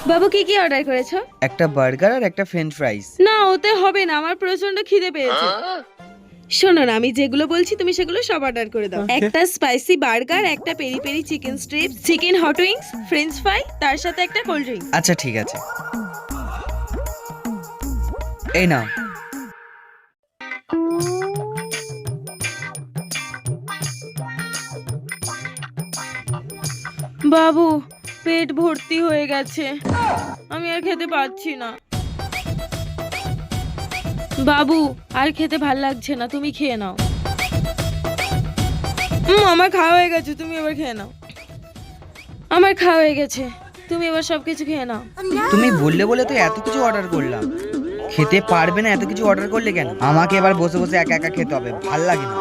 বাবু কি কি অর্ডার করেছো? একটা বার্গার আর একটা ফ্রেঞ্চ ফ্রাইস। না ওতে হবে না, আমার প্রচন্ড খিদে পেয়েছে। শোনো না, আমি যেগুলো বলছি তুমি সেগুলো সব অর্ডার করে দাও। একটা স্পাইসি বার্গার, একটা peri peri chicken strips, chicken hot wings, french fry, তার সাথে একটা কোল্ড ড্রিঙ্ক। আচ্ছা ঠিক আছে, এই নাও। বাবু পেট ভর্তি হয়ে গেছে, আমি আর খেতে পাচ্ছি না। বাবু আর খেতে ভাল লাগছে না, তুমি খেয়ে নাও। আমার খাওয়া হয়ে গেছে, তুমি এবার খেয়ে নাও। আমার খাওয়া হয়ে গেছে, তুমি এবার সবকিছু খেয়ে নাও। তুমি বললে বলে তো এত কিছু অর্ডার করলাম, খেতে পারবে না এত কিছু অর্ডার করলে কেন? আমাকে এবার বসে বসে একা একা খেতে হবে, ভাল লাগে না।